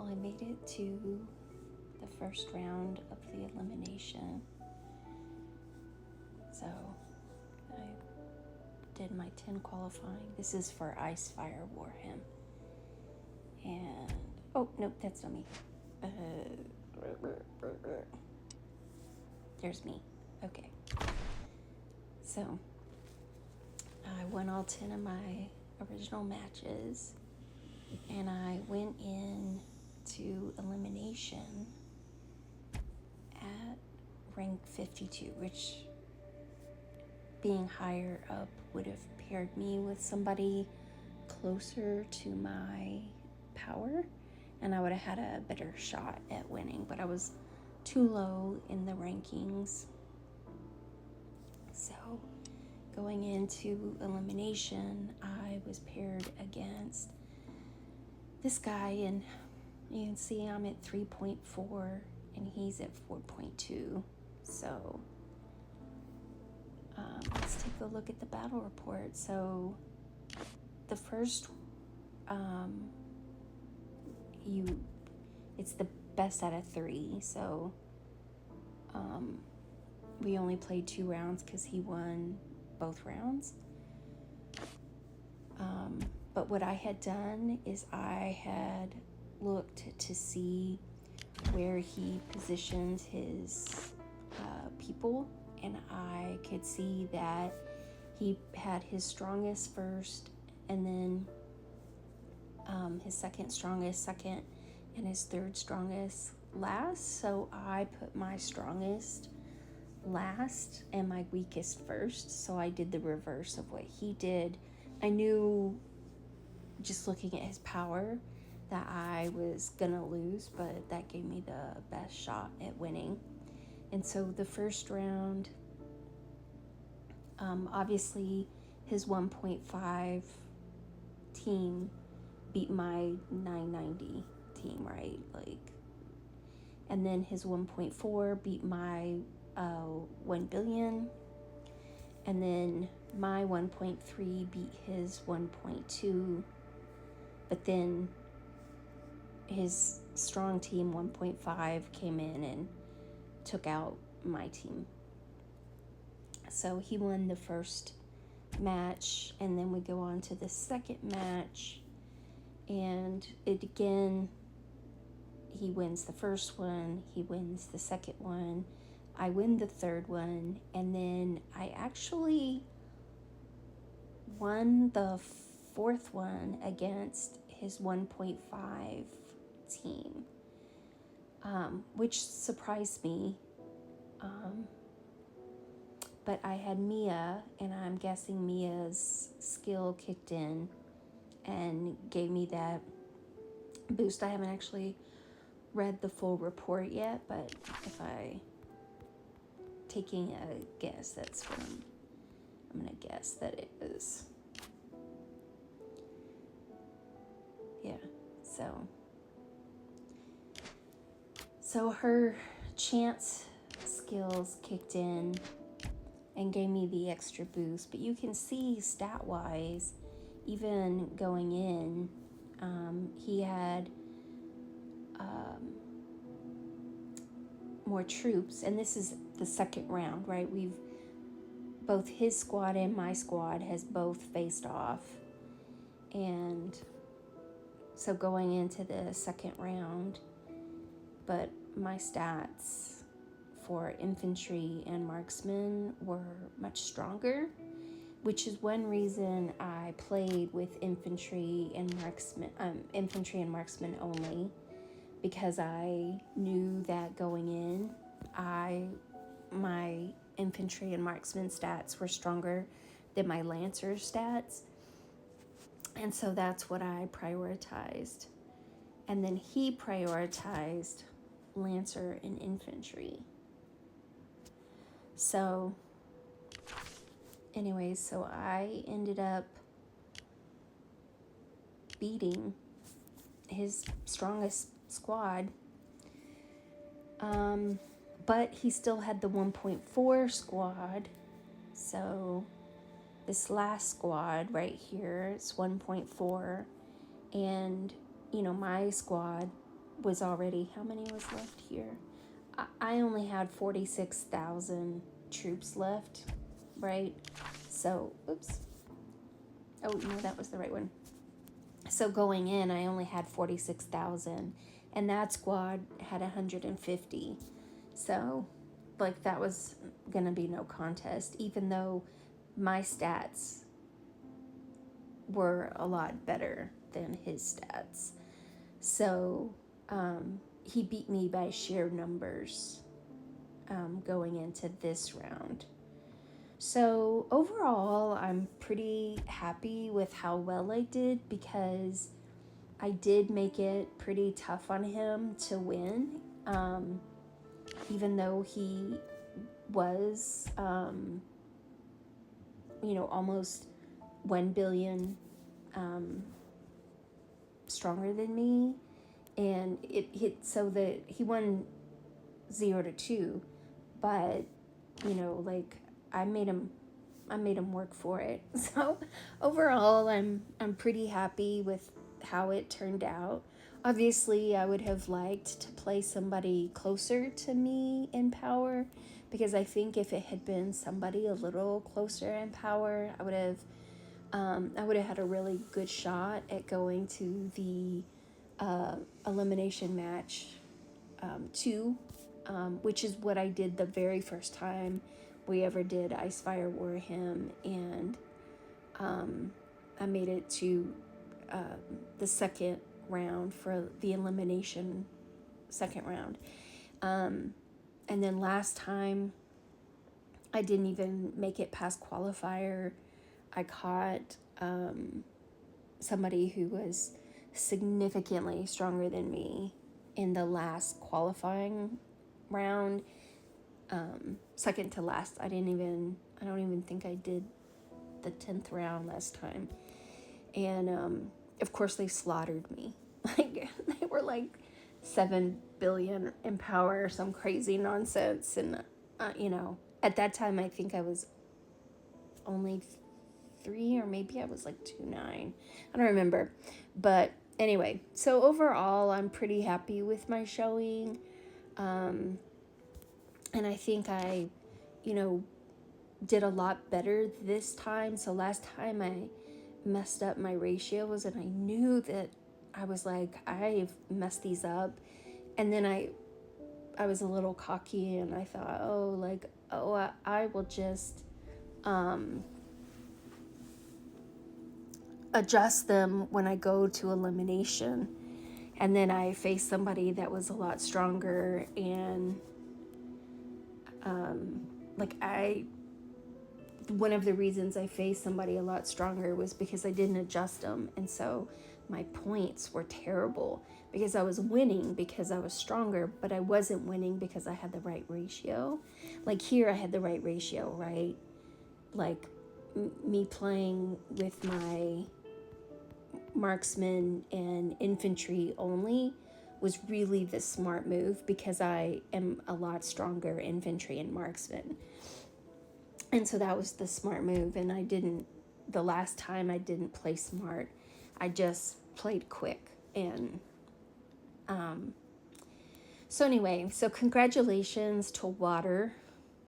Well, I made it to the first round of the elimination. So I did my 10 qualifying. This is for IceFire Warhymn. And, oh, nope, that's not me. There's me. Okay. So, I won all 10 of my original matches. And I went in to elimination at rank 52, which, being higher up, would have paired me with somebody closer to my power, and I would have had a better shot at winning, but I was too low in the rankings. So going into elimination, I was paired against this guy, and you can see I'm at 3.4 and he's at 4.2. So let's take a look at the battle report. So the first it's the best out of 3, so we only played 2 rounds because he won both rounds. But what I had done is I had looked to see where he positioned his people, and I could see that he had his strongest first, and then his second strongest second, and his third strongest last. So I put my strongest last and my weakest first. So I did the reverse of what he did. I knew just looking at his power that I was gonna lose, but that gave me the best shot at winning. And so the first round, obviously his 1.5 team beat my 990 team, right? And then his 1.4 beat my 1 billion, and then my 1.3 beat his 1.2, but then his strong team 1.5 came in and took out my team. So he won the first match, and then we go on to the second match, and it again, he wins the first one, he wins the second one, I win the third one, and then I actually won the fourth one against his 1.5 team, which surprised me. But I had Mia, and I'm guessing Mia's skill kicked in and gave me that boost. I haven't actually read the full report yet, but if I taking a guess, that's what I'm gonna guess that it was. Yeah, so her chance skills kicked in and gave me the extra boost. But you can see stat wise, even going in, he had more troops, and this is the second round, right? We've both his squad and my squad has both faced off, and so going into the second round, but my stats for infantry and marksmen were much stronger, which is one reason I played with infantry and marksmen only, because I knew that going in, my infantry and marksman stats were stronger than my lancer stats, and so that's what I prioritized. And then he prioritized lancer and infantry. So anyways, so I ended up beating his strongest squad, but he still had the 1.4 squad. So this last squad right here, it's 1.4, and my squad was already, how many was left here? I only had 46,000 troops left, right? So, oops. Oh, no, that was the right one. So going in, I only had 46,000, and that squad had 150. So, like, that was going to be no contest, even though my stats were a lot better than his stats. So, he beat me by sheer numbers going into this round. So overall, I'm pretty happy with how well I did, because I did make it pretty tough on him to win, even though he was, almost 1 billion stronger than me. And it hit so that he won 0-2, but like I made him work for it. So overall, I'm pretty happy with how it turned out. Obviously, I would have liked to play somebody closer to me in power, because I think if it had been somebody a little closer in power, I would have had a really good shot at going to the elimination match 2, which is what I did the very first time we ever did IceFire Warhymn, and I made it to the second round for the elimination second round. And then last time I didn't even make it past qualifier. I caught somebody who was significantly stronger than me in the last qualifying round. Second to last. I don't even think I did the 10th round last time. And of course they slaughtered me. Like, they were like 7 billion in power or some crazy nonsense. And at that time I think I was only 3, or maybe I was like 2.9. I don't remember. But anyway, so overall I'm pretty happy with my showing. And I think I, did a lot better this time. So last time I messed up my ratios, and I knew that I was like, I've messed these up. And then I was a little cocky, and I thought, I will just adjust them when I go to elimination. And then I faced somebody that was a lot stronger, and one of the reasons I faced somebody a lot stronger was because I didn't adjust them. And so my points were terrible, because I was winning because I was stronger, but I wasn't winning because I had the right ratio. Like here I had the right ratio, right? Like me playing with my marksman and infantry only was really the smart move, because I am a lot stronger infantry and marksman. And so that was the smart move. And the last time I didn't play smart. I just played quick. And so anyway, so congratulations to Water